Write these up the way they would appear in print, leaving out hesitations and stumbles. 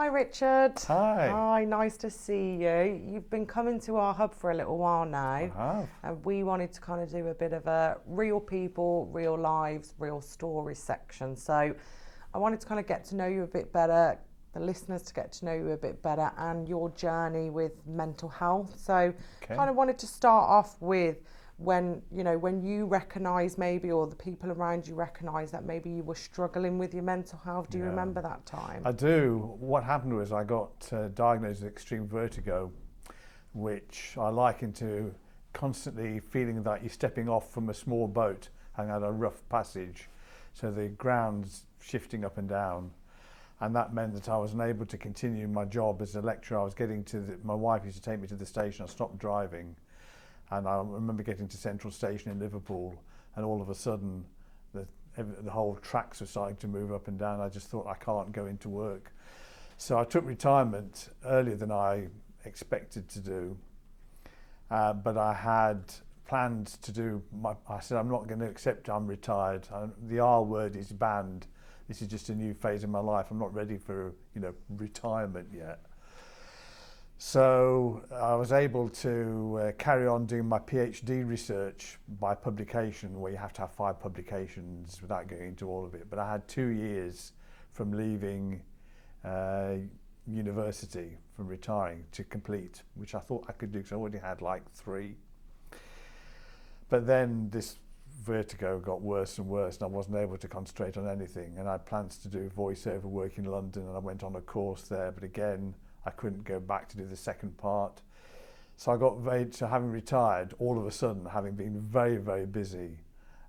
Hi Richard. Hi. Hi, nice to see you. You've been coming to our hub for a little while now. I have. And we wanted to kind of do a bit of a real people, real lives, real stories section. So I wanted to kind of get to know you a bit better, the listeners to get to know you a bit better, and your journey with mental health. So kind of wanted to start off with when you recognise maybe, or the people around you recognise that maybe you were struggling with your mental health. Do you remember that time? I do. What happened was I got diagnosed with extreme vertigo, which I liken to constantly feeling that you're stepping off from a small boat hanging out a rough passage. So the ground's shifting up and down. And that meant that I wasn't able to continue my job as a lecturer. I was getting to my wife used to take me to the station. I stopped driving. And I remember getting to Central Station in Liverpool, and all of a sudden the whole tracks were starting to move up and down. I just thought, I can't go into work. So I took retirement earlier than I expected to do, but I had planned to do I said, I'm not going to accept I'm retired. The R word is banned. This is just a new phase in my life. I'm not ready for retirement yet. So I was able to carry on doing my PhD research by publication, where you have to have 5 publications without going into all of it. But I had 2 years from leaving university, from retiring, to complete, which I thought I could do because I already had like 3. But then this vertigo got worse and worse, and I wasn't able to concentrate on anything. And I had plans to do voiceover work in London, and I went on a course there, but again, I couldn't go back to do the second part. So I got so having retired, all of a sudden, having been very, very busy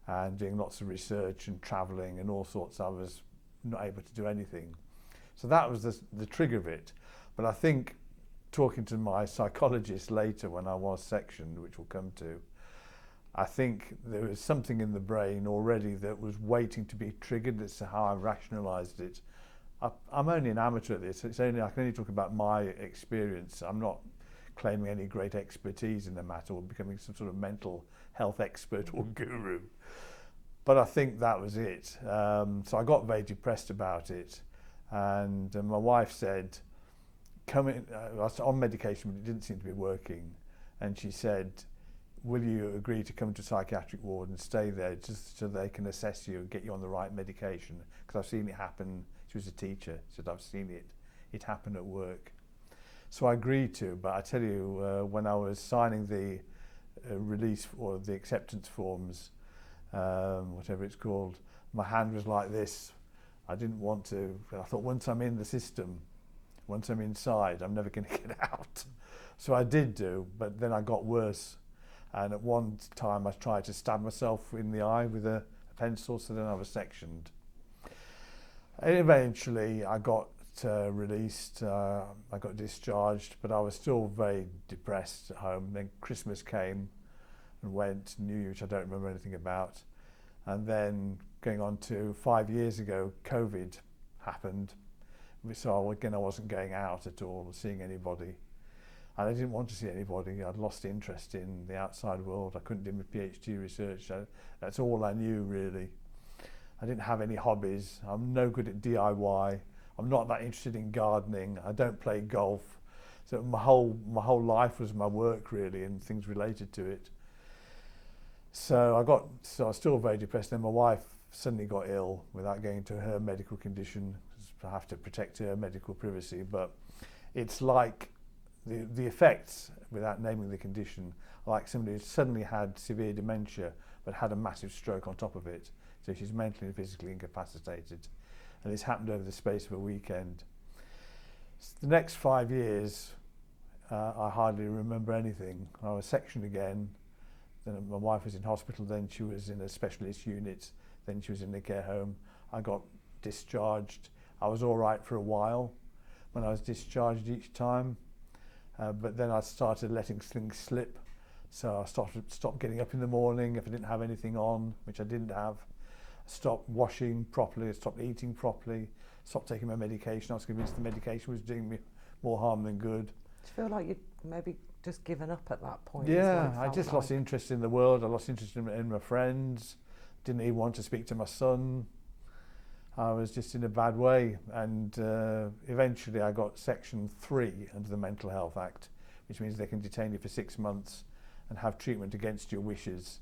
and doing lots of research and travelling and all sorts, I was not able to do anything. So that was the trigger of it. But I think, talking to my psychologist later when I was sectioned, which we'll come to, I think there was something in the brain already that was waiting to be triggered. That's how I rationalised it. I'm only an amateur at this. I can only talk about my experience. I'm not claiming any great expertise in the matter or becoming some sort of mental health expert or guru. But I think that was it. So I got very depressed about it. And my wife said, I was on medication, but it didn't seem to be working. And she said, will you agree to come to psychiatric ward and stay there just so they can assess you and get you on the right medication? Because I've seen it happen. She was a teacher, she said, I've seen it happen at work. So I agreed to, but I tell you, when I was signing the release or the acceptance forms, whatever it's called, my hand was like this. I didn't want to, I thought, once I'm in the system, once I'm inside, I'm never going to get out. So I did do, but then I got worse. And at one time I tried to stab myself in the eye with a pencil, so then I was sectioned. And eventually I got released, I got discharged, but I was still very depressed at home. Then Christmas came and went, New Year, which I don't remember anything about. And then going on to 5 years ago, COVID happened. So again, I wasn't going out at all, seeing anybody. And I didn't want to see anybody. I'd lost interest in the outside world. I couldn't do my PhD research, so that's all I knew really. I didn't have any hobbies. I'm no good at DIY. I'm not that interested in gardening. I don't play golf. So my whole life was my work really, and things related to it. So I was still very depressed. Then my wife suddenly got ill without going into her medical condition. I have to protect her medical privacy, but it's like the effects, without naming the condition, like somebody who suddenly had severe dementia but had a massive stroke on top of it. So she's mentally and physically incapacitated. And this happened over the space of a weekend. The next 5 years, I hardly remember anything. I was sectioned again. Then my wife was in hospital, then she was in a specialist unit, then she was in the care home. I got discharged. I was all right for a while when I was discharged each time. But then I started letting things slip. So I stopped getting up in the morning if I didn't have anything on, which I didn't have. I stopped washing properly, I stopped eating properly, stopped taking my medication. I was convinced the medication was doing me more harm than good. Do you feel like you'd maybe just given up at that point? Yeah, I just lost interest in the world. I lost interest in my friends. Didn't even want to speak to my son. I was just in a bad way, and eventually I got Section 3 under the Mental Health Act, which means they can detain you for 6 months and have treatment against your wishes.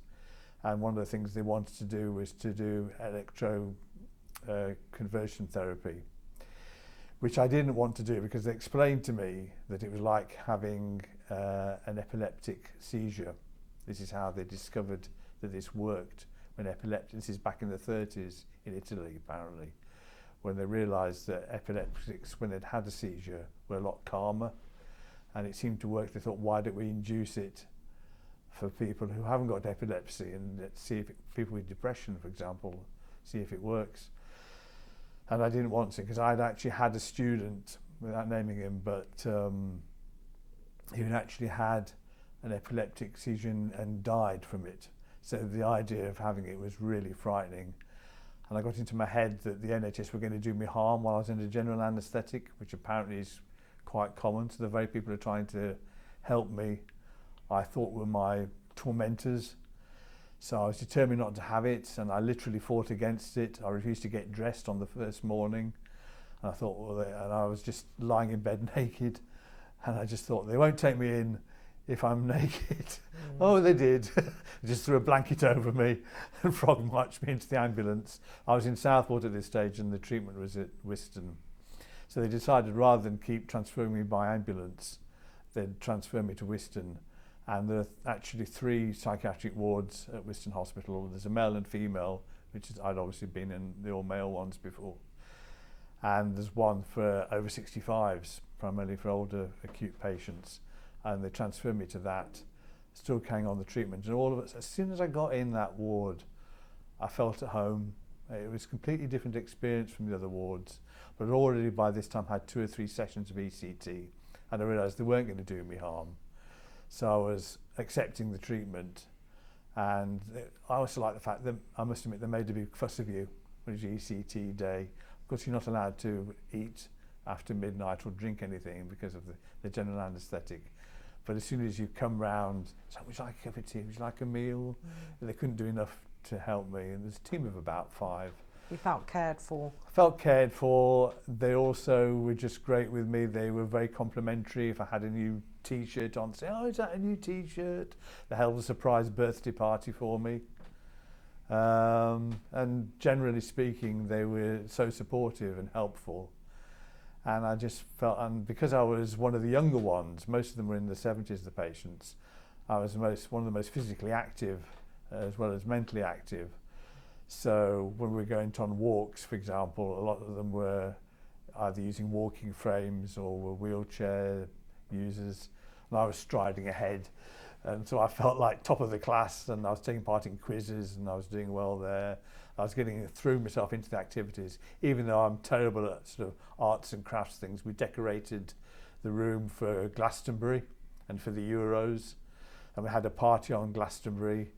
And one of the things they wanted to do was to do conversion therapy, which I didn't want to do because they explained to me that it was like having an epileptic seizure. This is how they discovered that this worked when this is back in the 30s in Italy apparently, when they realised that epileptics, when they'd had a seizure, were a lot calmer, and it seemed to work. They thought, why don't we induce it for people who haven't got epilepsy, and see if people with depression, for example, see if it works. And I didn't want to, because I'd actually had a student, without naming him, but he actually had an epileptic seizure and died from it. So the idea of having it was really frightening. And I got into my head that the NHS were going to do me harm while I was under general anaesthetic, which apparently is quite common. So the very people who are trying to help me, I thought were my tormentors. So I was determined not to have it, and I literally fought against it. I refused to get dressed on the first morning. And I thought, well, and I was just lying in bed naked, and I just thought, they won't take me in if I'm naked. Oh, they did. They just threw a blanket over me and frog marched me into the ambulance. I was in Southport at this stage, and the treatment was at Wiston. So they decided, rather than keep transferring me by ambulance, they'd transfer me to Wiston. And there are actually 3 psychiatric wards at Wiston Hospital. There's a male and female, which is, I'd obviously been in the all male ones before. And there's one for over 65s, primarily for older acute patients. And they transferred me to that, still carrying on the treatment. And all of it, as soon as I got in that ward, I felt at home. It was a completely different experience from the other wards. But I'd already by this time had 2 or 3 sessions of ECT, and I realised they weren't going to do me harm. So I was accepting the treatment, and I also like the fact that, I must admit, they made a big fuss of you when it was your ECT day. Of course, you're not allowed to eat after midnight or drink anything because of the general anaesthetic. But as soon as you come round, it's like, would you like a cup of tea? Would you like a meal? And they couldn't do enough to help me. And there's a team of about 5. You felt cared for? I felt cared for. They also were just great with me. They were very complimentary. If I had a new T-shirt on, say, oh, is that a new T-shirt? They held a surprise birthday party for me. And generally speaking, they were so supportive and helpful. And I just felt, and because I was one of the younger ones, most of them were in the 70s, the patients, I was one of the most physically active as well as mentally active. So when we were going on walks, for example, a lot of them were either using walking frames or were wheelchair users, and I was striding ahead. And so I felt like top of the class, and I was taking part in quizzes, and I was doing well there. I was threw myself into the activities, even though I'm terrible at sort of arts and crafts things. We decorated the room for Glastonbury and for the Euros, and we had a party on Glastonbury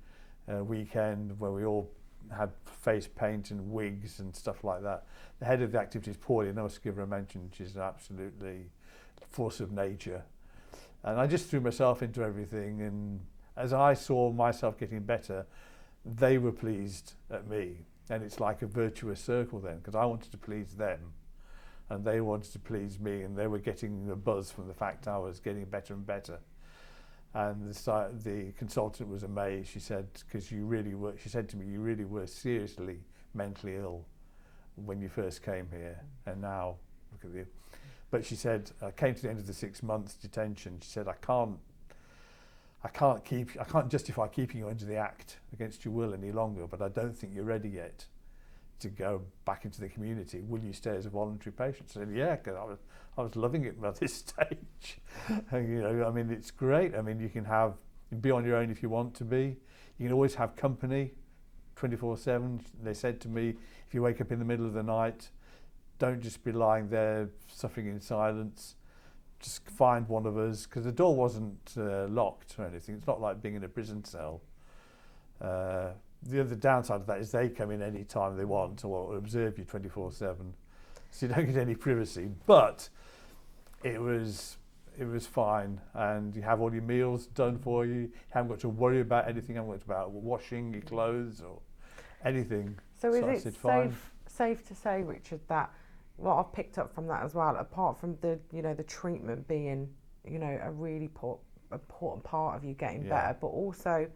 weekend where we all had face paint and wigs and stuff like that. The head of the activities, Pauline, I must give her a mention. She's absolutely a force of nature. And I just threw myself into everything, and as I saw myself getting better, they were pleased at me. And it's like a virtuous circle then, because I wanted to please them and they wanted to please me, and they were getting the buzz from the fact I was getting better and better. And the consultant was amazed. She said, because she said to me, you really were seriously mentally ill when you first came here, and now look at you. But she said, I came to the end of the 6 months detention. She said, I can't justify keeping you under the Act against your will any longer, but I don't think you're ready yet to go back into the community. Will you stay as a voluntary patient? I said, yeah, because I was loving it by this stage. And, I mean, it's great. I mean, you can be on your own if you want to be. You can always have company 24/7. They said to me, if you wake up in the middle of the night, don't just be lying there suffering in silence. Just find one of us, because the door wasn't locked or anything. It's not like being in a prison cell. The other downside of that is they come in any time they want or observe you 24/7, so you don't get any privacy. But it was fine, and you have all your meals done for you. You haven't got to worry about anything. You haven't got to worry about washing your clothes or anything. So is it safe safe to say, Richard, that what I've picked up from that as well, apart from the the treatment being a really important part of you getting better, but also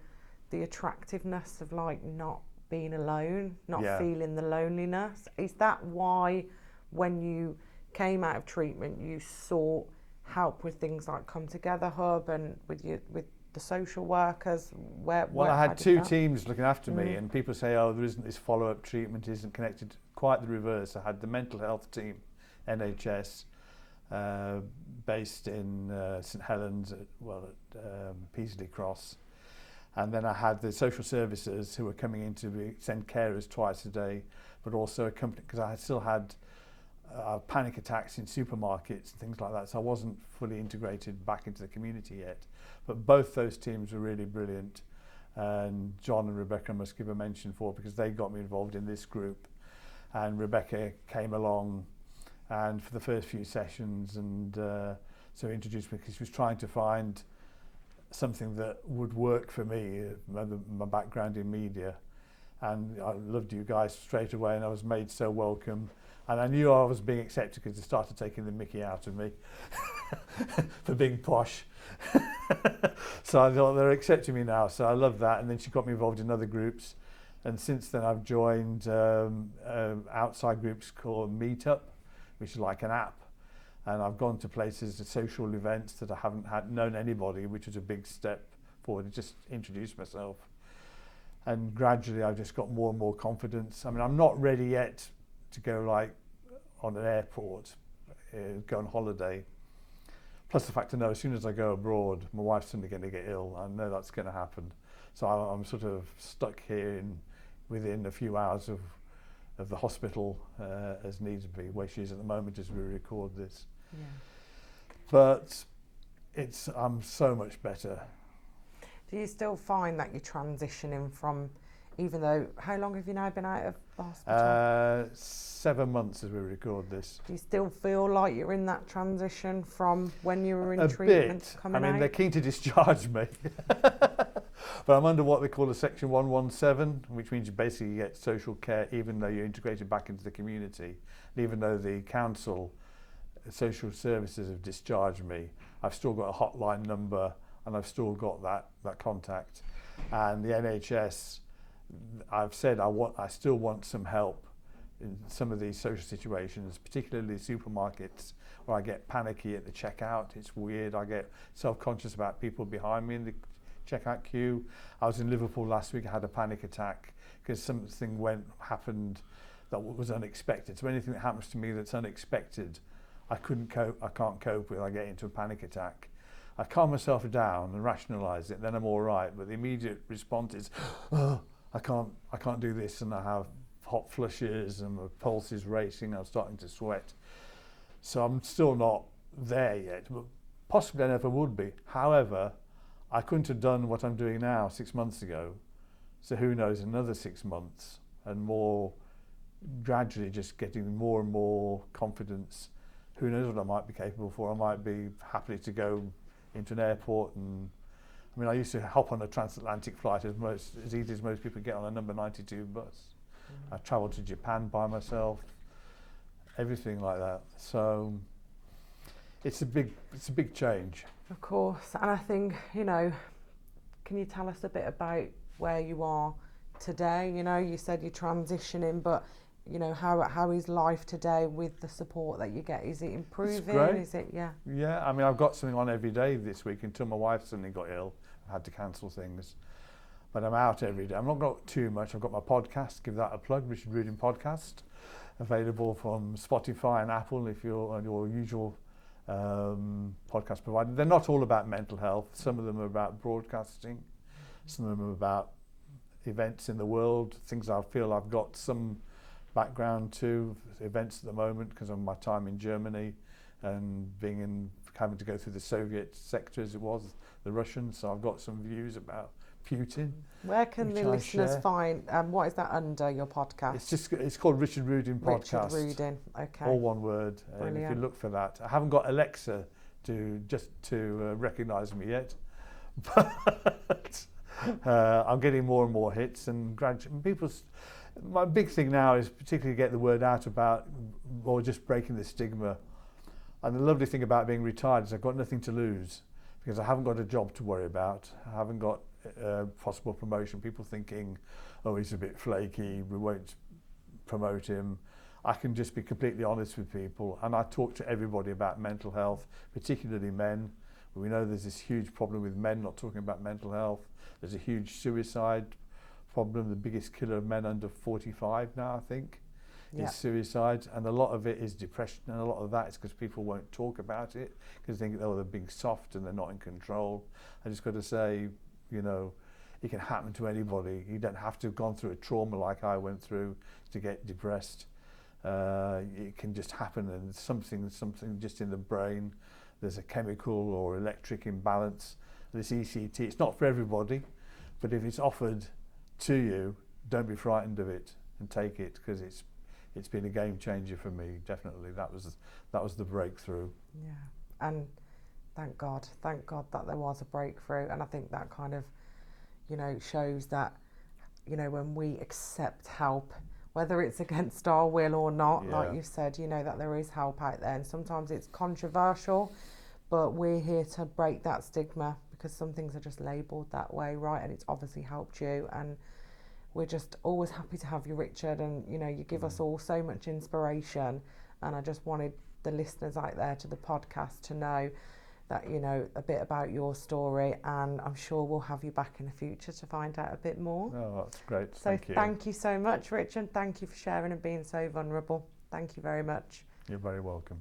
the attractiveness of like not being alone, not feeling the loneliness. Is that why when you came out of treatment you sought help with things like Come Together Hub and with the social workers? Well, I had two teams looking after me, and people say, oh, there isn't this follow-up treatment, isn't connected. Quite the reverse. I had the mental health team, NHS, based in St Helens, at Peasley Cross. And then I had the social services who were coming in to send carers twice a day, but also a company, because I still had panic attacks in supermarkets and things like that, so I wasn't fully integrated back into the community yet. But both those teams were really brilliant, and John and Rebecca I must give a mention for, because they got me involved in this group. And Rebecca came along and for the first few sessions, and so introduced me, because she was trying to find something that would work for me, my background in media. And I loved you guys straight away, and I was made so welcome. And I knew I was being accepted because they started taking the mickey out of me for being posh. So I thought they're accepting me now, so I love that. And then she got me involved in other groups. And since then I've joined outside groups called Meetup, which is like an app. And I've gone to places, to social events that I haven't known anybody, which was a big step forward, to just introduce myself. And gradually I've just got more and more confidence. I mean, I'm not ready yet to go like on an airport, go on holiday. Plus the fact I know as soon as I go abroad, my wife's suddenly going to get ill. I know that's going to happen. So I'm sort of stuck here within a few hours of the hospital as needs be, where she is at the moment as we record this. Yeah. But I'm so much better. Do you still find that you're transitioning from, even though, how long have you now been out of the hospital? 7 months as we record this. Do you still feel like you're in that transition from when you were in treatment? A bit. Coming I mean, out? they're keen to discharge me. But I'm under what they call a Section 117, which means you basically get social care even though you're integrated back into the community. And even though the council, social services have discharged me, I've still got a hotline number and I've still got that contact. And the NHS, I've said I still want some help in some of these social situations, particularly supermarkets, where I get panicky at the checkout. It's weird. I get self-conscious about people behind me in the checkout queue. I was in Liverpool last week. I had a panic attack because something happened that was unexpected. So anything that happens to me that's unexpected, I can't cope with. I get into a panic attack. I calm myself down and rationalise it, then I'm all right. But the immediate response is, oh, I can't do this, and I have hot flushes and my pulse is racing. I'm starting to sweat. So I'm still not there yet, but possibly I never would be. However, I couldn't have done what I'm doing now 6 months ago. So who knows, another 6 months and more, gradually just getting more and more confidence. Who knows what I might be capable for? I might be happy to go into an airport, and I mean, I used to hop on a transatlantic flight as easy as most people get on a number 92 bus. I travelled to Japan by myself, everything like that. So it's a big change. Of course, and I think, can you tell us a bit about where you are today? You said you're transitioning, but how is life today with the support that you get? Is it improving? It's great. Is it, yeah? Yeah, I mean, I've got something on every day this week until my wife suddenly got ill. I had to cancel things. But I'm out every day. I've not got too much. I've got my podcast, give that a plug, Richard Rudin Podcast, available from Spotify and Apple if you're on your usual podcast provider. They're not all about mental health. Some of them are about broadcasting. Some of them are about events in the world, things I feel I've got some background to, events at the moment because of my time in Germany and having to go through the Soviet sector as it was, the Russians. So I've got some views about Putin. Where can the listeners find, what is that under your podcast? It's called Richard Rudin Podcast. Richard Rudin, okay. All one word. If you look for that. I haven't got Alexa to recognise me yet, but I'm getting more and more hits, and gradually people. My big thing now is particularly get the word out about, or just breaking the stigma. And the lovely thing about being retired is I've got nothing to lose, because I haven't got a job to worry about. I haven't got possible promotion. People thinking, oh, he's a bit flaky, we won't promote him. I can just be completely honest with people, and I talk to everybody about mental health, particularly men. We know there's this huge problem with men not talking about mental health. There's a huge suicide problem. The biggest killer of men under 45 now, I think, is suicide, and a lot of it is depression, and a lot of that is because people won't talk about it because they think, oh, they're being soft and they're not in control. I just got to say, you know, it can happen to anybody. You don't have to have gone through a trauma like I went through to get depressed. It can just happen, and something just in the brain. There's a chemical or electric imbalance. This ECT, it's not for everybody, but if it's offered to you, don't be frightened of it and take it, because it's been a game changer for me. Definitely, that was the breakthrough. Yeah, and thank God that there was a breakthrough, and I think that kind of, you know, shows that, you know, when we accept help, whether it's against our will or not, like you said, you know, that there is help out there, and sometimes it's controversial, but we're here to break that stigma, because some things are just labelled that way, right? And it's obviously helped you, and we're just always happy to have you, Richard, and you know, you give us all so much inspiration, and I just wanted the listeners out there to the podcast to know that, you know, a bit about your story, and I'm sure we'll have you back in the future to find out a bit more. Oh, that's great. So thank you so much, Richard. Thank you for sharing and being so vulnerable. Thank you very much. You're very welcome.